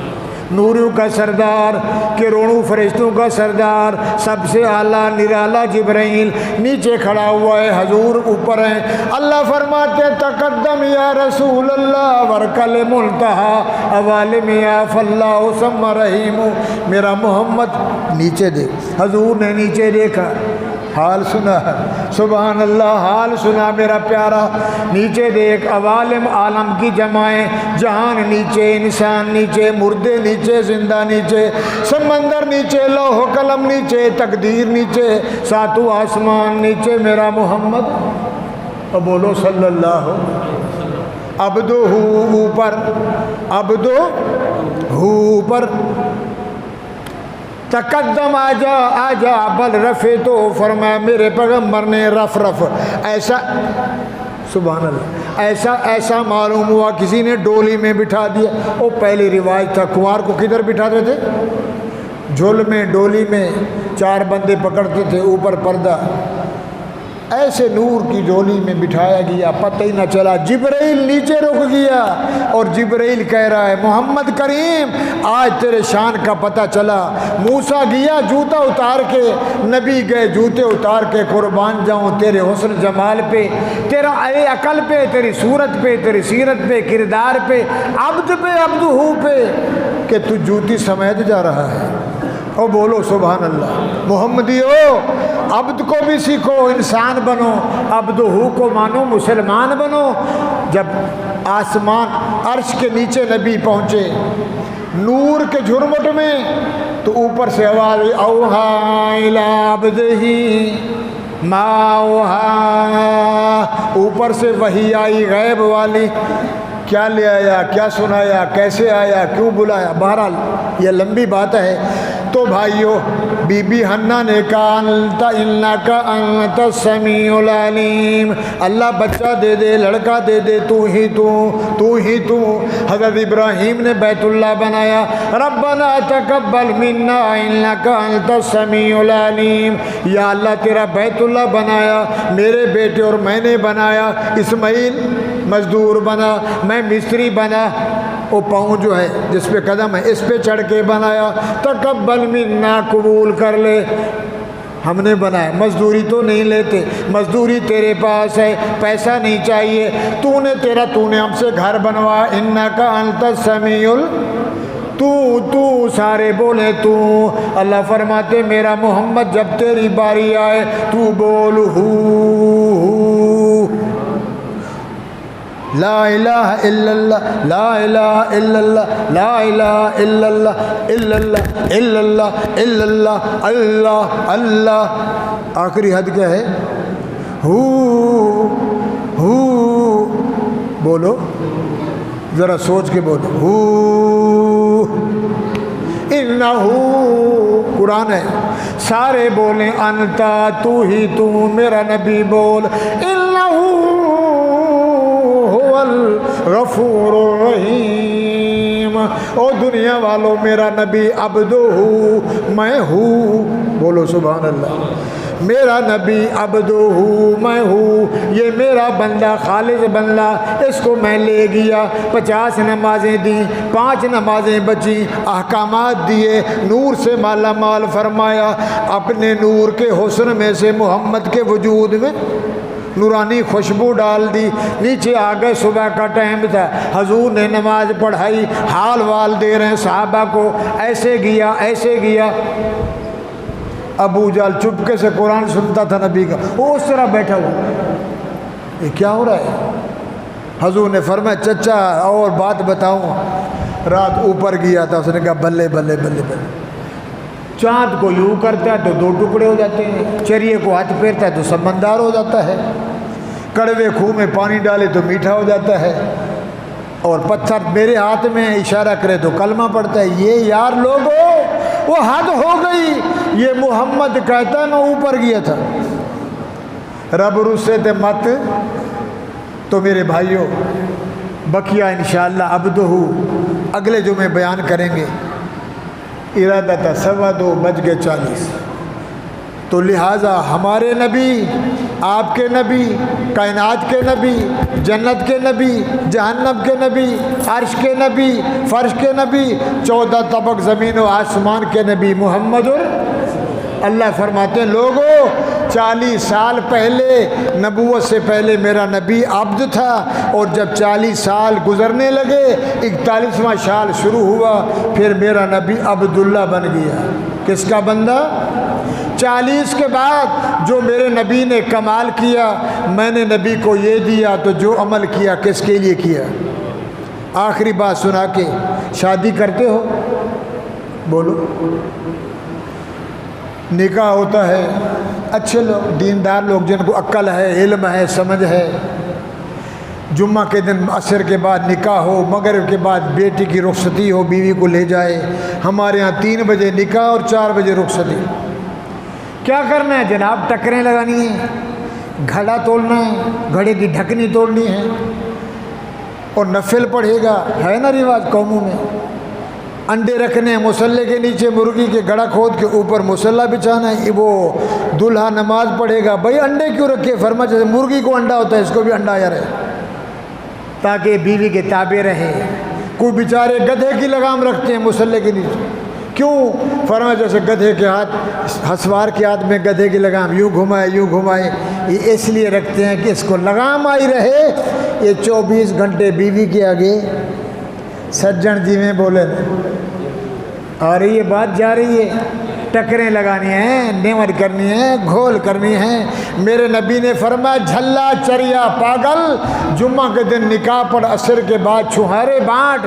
نوریوں کا سردار، کروڑوں فرشتوں کا سردار، سب سے اعلیٰ نرالا جبرائیل نیچے کھڑا ہوا ہے، حضور اوپر ہیں۔ اللہ فرماتے ہیں تقدم یا رسول اللہ ورکل منتہا عوالم یا فاللہ ثم رحیم، میرا محمد نیچے دیکھ۔ حضور نے نیچے دیکھا، حال سنا، سبحان اللہ، حال سنا میرا پیارا، نیچے دیکھ، عوالم عالم کی جمائیں، جہان نیچے، انسان نیچے، مردے نیچے، زندہ نیچے، سمندر نیچے، لوح و قلم نیچے، تقدیر نیچے، ساتوں آسمان نیچے، میرا محمد۔ اب بولو صلی اللہ، عبدہ اوپر، عبدہ اوپر، تقدم آجا بل رفے تو فرمایا میرے پیغمبر نے رف ایسا، سبحان اللہ، ایسا معلوم ہوا کسی نے ڈولی میں بٹھا دیا۔ وہ پہلی رواج تھا، کنوار کو کدھر بٹھاتے تھے؟ جھول میں، ڈولی میں، 4 بندے پکڑتے تھے، اوپر پردہ، ایسے نور کی ڈولی میں بٹھایا گیا، پتہ ہی نہ چلا۔ جبرائیل نیچے رک گیا اور جبرائیل کہہ رہا ہے محمد کریم آج تیرے شان کا پتہ چلا۔ موسیٰ گیا جوتا اتار کے، نبی گئے جوتے اتار کے، قربان جاؤں تیرے حسن جمال پہ، تیرا اے عقل پہ، تیری صورت پہ، تیری سیرت پہ، کردار پہ، عبد پہ، عبدہو پہ، کہ تو جوتی سمیت جا رہا ہے۔ او بولو سبحان اللہ، محمدیو عبد کو بھی سیکھو، انسان بنو، عبدہو کو مانو، مسلمان بنو۔ جب آسمان عرش کے نیچے نبی پہنچے نور کے جھرمٹ میں، تو اوپر سے آواز اوحا الی عبدہ ما اوحا، اوپر سے وحی آئی غیب والی، کیا لے آیا، کیا سنایا، کیسے آیا، کیوں بلایا، بہرحال یہ لمبی بات ہے۔ تو بھائیو، بی بی حنا نے کہا انکا انت السمیع العلیم، اللہ بچہ دے دے، لڑکا دے دے، تو ہی تو۔ حضرت ابراہیم نے بیت اللہ بنایا، ربنا تقبل منا انکا انت السمیع العلیم، یا اللہ تیرا بیت اللہ بنایا، میرے بیٹے اور میں نے بنایا، اسماعیل مزدور بنا، میں مستری بنا، وہ پاؤں جو ہے جس پہ قدم ہے اس پہ چڑھ کے بنایا، تقبل منا، قبول کر لے، ہم نے بنایا، مزدوری تو نہیں لیتے، مزدوری تیرے پاس ہے، پیسہ نہیں چاہیے، تو نے ہم سے گھر بنوایا، انکا انت السمیع تو سارے بولے تو۔ اللہ فرماتے میرا محمد جب تیری باری آئے تو بول ہو لا الہ الا اللہ، لا الہ الا اللہ، لا الہ الا اللہ، الا اللہ، الا اللہ، الا اللہ، اللہ اللہ، آخری حد کیا ہے؟ ہو بولو، ذرا سوچ کے بولو، ہو انہو، قرآن ہے، سارے بولیں انتا، تو ہی تو، میرا نبی بول انہو الغفور الرحیم، او دنیا والوں میرا نبی عبدہ ہوں، میں ہوں، بولو سبحان اللہ، میرا نبی عبدہ ہوں، میں ہوں، یہ میرا بندہ خالص بندہ، اس کو میں لے گیا، 50 نمازیں دیں، 5 نمازیں بچیں، احکامات دیے، نور سے مالا مال فرمایا، اپنے نور کے حسن میں سے محمد کے وجود میں نورانی خوشبو ڈال دی، نیچے آگئے، صبح کا ٹائم تھا، حضور نے نماز پڑھائی، حال وال دے رہے ہیں صحابہ کو، ایسے گیا ایسے گیا۔ ابو جہل چپکے سے قرآن سنتا تھا نبی کا، وہ اس طرح بیٹھا ہوا، یہ کیا ہو رہا ہے؟ حضور نے فرمایا چچا اور بات بتاؤں، رات اوپر گیا تھا، اس نے کہا بلے بلے بلے بلے، چاند کو یوں کرتا ہے تو 2 ٹکڑے ہو جاتے ہیں، چریے کو ہاتھ پھیرتا ہے تو سمندر ہو جاتا ہے، کڑوے خوں میں پانی ڈالے تو میٹھا ہو جاتا ہے، اور پتھر میرے ہاتھ میں اشارہ کرے تو کلمہ پڑتا ہے۔ یہ یار لوگوں وہ حد ہو گئی، یہ محمد کہتا ہے میں اوپر گیا تھا، رب رسے تے مت تو میرے بھائیوں بقیہ انشاءاللہ عبدہ اگلے جمعے بیان کریں گے۔ ارادہ تھا 2:15 بج گئے 40، تو لہٰذا ہمارے نبی، آپ کے نبی، کائنات کے نبی، جنت کے نبی، جہنم کے نبی، عرش کے نبی، فرش کے نبی، 14 طبق زمین و آسمان کے نبی محمد، اللہ فرماتے ہیں لوگوں 40 سال پہلے نبوت سے پہلے میرا نبی عبد تھا، اور جب 40 سال گزرنے لگے 41واں سال شروع ہوا، پھر میرا نبی عبداللہ بن گیا۔ کس کا بندہ؟ 40 کے بعد جو میرے نبی نے کمال کیا، میں نے نبی کو یہ دیا، تو جو عمل کیا کس کے لیے کیا؟ آخری بات سنا کے شادی کرتے ہو؟ بولو۔ نکاح ہوتا ہے، اچھے لوگ، دیندار لوگ جن کو عقل ہے، علم ہے، سمجھ ہے، جمعہ کے دن عصر کے بعد نکاح ہو، مغرب کے بعد بیٹی کی رخصتی ہو، بیوی کو لے جائے۔ ہمارے ہاں 3 بجے نکاح اور 4 بجے رخصتی۔ کیا کرنا ہے جناب؟ ٹکریں لگانی ہیں، گھڑا توڑنا ہے، گھڑے کی ڈھکنی توڑنی ہے، اور نفل پڑھے گا، ہے نا رواج قوموں میں۔ انڈے رکھنے ہیں مصلے کے نیچے، مرغی کے گڑا کھود کے اوپر مصلہ بچھانا ہے، وہ دلہا نماز پڑھے گا۔ بھائی انڈے کیوں رکھے؟ فرمایا جیسے مرغی کو انڈا ہوتا ہے اس کو بھی انڈا آیا رہے، تاکہ بیوی کے تابع رہے۔ کوئی بیچارے گدھے کی لگام رکھتے ہیں مصلے کے نیچے، کیوں؟ فرمایا جیسے گدھے کے ہاتھ، ہسوار کے ہاتھ میں گدھے کی لگام، یوں گھمائے یوں گھمائے، یہ اس لیے رکھتے ہیں کہ اس کو لگام آئی رہے۔ یہ 24 گھنٹے بیوی کے آگے سجن جی میں بولے آ رہی ہے بات، جا رہی ہے، ٹکریں لگانی ہیں، نیمر کرنی ہے، گھول کرنی ہے۔ میرے نبی نے فرمایا جھلا چریا پاگل، جمعہ کے دن نکاح پڑھ، عصر کے بعد چھہارے بانٹ،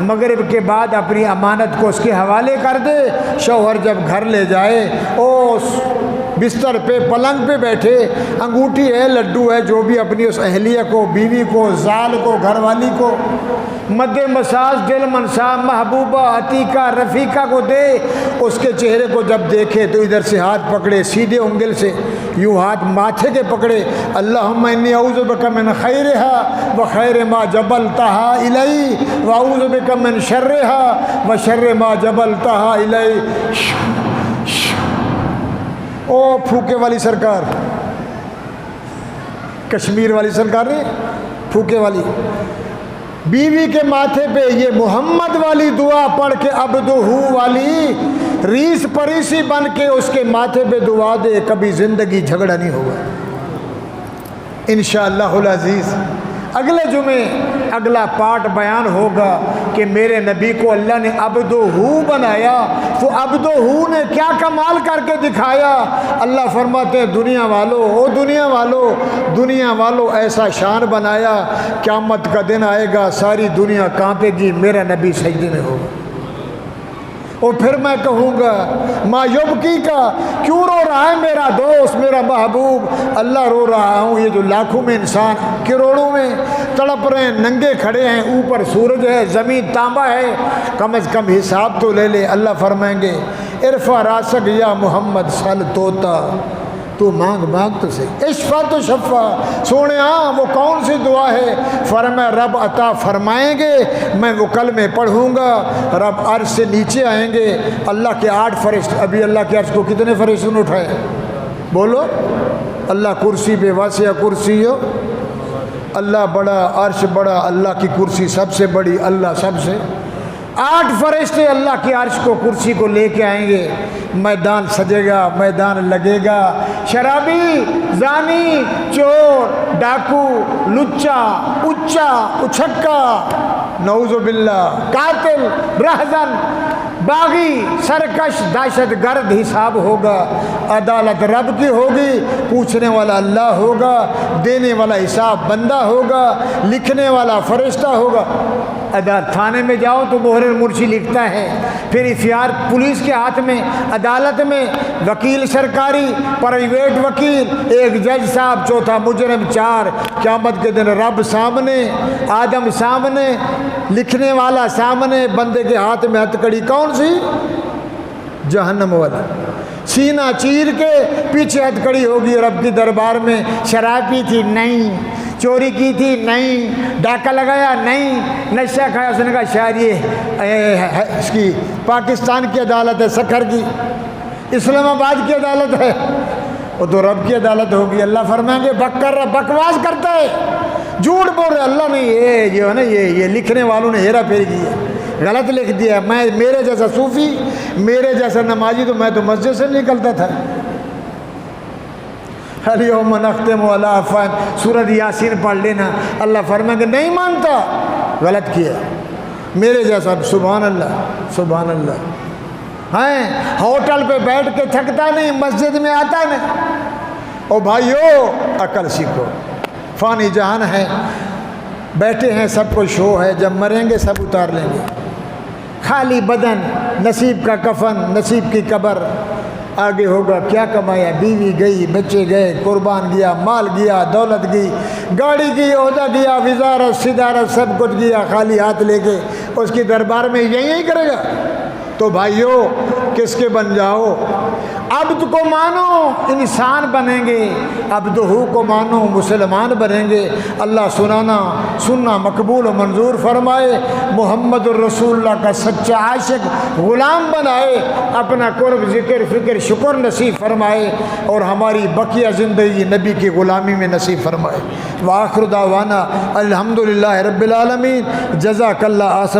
مغرب کے بعد اپنی امانت کو اس کے حوالے کر دے۔ شوہر جب گھر لے جائے، اس بستر پہ پلنگ پہ بیٹھے، انگوٹھی ہے، لڈو ہے، جو بھی اپنی اس اہلیہ کو، بیوی کو، زال کو، گھر والی کو مد مساج دل منصاب محبوبہ عتیقہ رفیقہ کو دے۔ اس کے چہرے کو جب دیکھے تو ادھر سے ہاتھ پکڑے، سیدھے انگل سے یوں ہاتھ ماتھے کے پکڑے، اللہم انی اعوذ بک من خیرہا و خیر ما جبلتہا الی و اعوذ بک من شرہا و شر ما جبلتہا الی۔ او پھوکے والی سرکار، کشمیر والی سرکار نہیں، پھوکے والی، بیوی کے ماتھے پہ یہ محمد والی دعا پڑھ کے عبدہ والی ریس پریسی بن کے اس کے ماتھے پہ دعا دے، کبھی زندگی جھگڑا نہیں ہوگا انشاءاللہ العزیز۔ اگلے جمعے اگلا پارٹ بیان ہوگا کہ میرے نبی کو اللہ نے عبدہ بنایا، تو عبدہ نے کیا کمال کر کے دکھایا۔ اللہ فرماتے ہیں دنیا والو، او دنیا والو ایسا شان بنایا، قیامت کا دن آئے گا ساری دنیا کانپے گی، میرا نبی سجدے میں ہوگا، اور پھر میں کہوں گا ما یبکی کا، کیوں رو رہا ہے میرا دوست، میرا محبوب؟ اللہ رو رہا ہوں، یہ جو لاکھوں میں انسان کروڑوں میں تڑپ رہے ہیں، ننگے کھڑے ہیں، اوپر سورج ہے، زمین تانبا ہے، کم از کم حساب تو لے لے۔ اللہ فرمائیں گے ارفع راسک یا محمد سل توتا، تو مانگ تو صحیح، اشفا تو شفا، سونے وہ کون سی دعا ہے؟ فرمایا رب عطا فرمائیں گے، میں وہ کلمے پڑھوں گا، رب عرش سے نیچے آئیں گے، اللہ کے 8 فرشتے، ابھی اللہ کے عرش کو کتنے فرشتوں نے اٹھائے؟ بولو، اللہ کرسی پہ واسع کرسی ہو، اللہ بڑا، عرش بڑا، اللہ کی کرسی سب سے بڑی، اللہ سب سے 8 فرشتے اللہ کے عرش کو، کرسی کو لے کے آئیں گے، میدان سجے گا، میدان لگے گا، شرابی، زانی، چور، ڈاکو، لچا، اچا، اچھکا، نعوذ باللہ، قاتل، رہزن، باغی، سرکش، دہشت گرد حساب ہوگا، عدالت رب کی ہوگی، پوچھنے والا اللہ ہوگا، دینے والا حساب بندہ ہوگا، لکھنے والا فرشتہ ہوگا۔ تھانے میں جاؤ تو محرر مرشی لکھتا ہے، پھر ایفیار پولیس کے ہاتھ میں، عدالت میں وکیل سرکاری، پرائیویٹ وکیل، ایک جج صاحب، چوتھا مجرم، 4، قیامت کے دن رب سامنے، آدم سامنے، لکھنے والا سامنے، بندے کے ہاتھ میں ہتھکڑی کون سی؟ جہنم والا، سینہ چیر کے پیچھے ہتھکڑی ہوگی رب کی دربار میں، شراب پی تھی؟ نہیں، چوری کی تھی نہیں، ڈاکہ لگایا نہیں، نشہ کھایا، اس نے کہا شاید یہ اس کی پاکستان کی عدالت ہے، سکھر کی، اسلام آباد کی عدالت ہے، وہ تو رب کی عدالت ہوگی۔ اللہ فرمائیں گے بکواس کرتا ہے، جھوٹ بول رہے۔ اللہ نے یہ جو ہے نا یہ لکھنے والوں نے ہیرا پھیری کی ہے، غلط لکھ دیا۔ میرے جیسا صوفی، میرے جیسا نمازی تو میں تو مسجد سے نکلتا تھا۔ الیوم نختم علی افواہہم، سورۃ یاسین پڑھ لینا۔ اللہ فرمائیں کہ نہیں مانتا، غلط کیا، میرے جیسا۔ سبحان اللہ، سبحان اللہ۔ ہوٹل پہ بیٹھ کے تھکتا نہیں، مسجد میں آتا نہیں۔ او بھائیو عقل سیکھو، فانی جہان ہے، بیٹھے ہیں، سب کو شو ہے، جب مریں گے سب اتار لیں گے۔ خالی بدن، نصیب کا کفن، نصیب کی قبر، آگے ہوگا کیا کمایا، بیوی گئی، بچے گئے، قربان گیا، مال گیا، دولت گئی، گاڑی کی، عہدہ گیا، وزارت صدارت سب کچھ گیا، خالی ہاتھ لے کے اس کی دربار میں یہی کرے گا۔ تو بھائیو کس کے بن جاؤ؟ عبد کو مانو، انسان بنیں گے، عبدہ کو مانو، مسلمان بنیں گے۔ اللہ سننا مقبول و منظور فرمائے، محمد الرسول اللہ کا سچا عاشق غلام بنائے، اپنا قرب ذکر فکر شکر نصیب فرمائے، اور ہماری بقیہ زندگی نبی کی غلامی میں نصیب فرمائے۔ وآخر دعوانا الحمدللہ رب العالمین۔ جزاک اللہ۔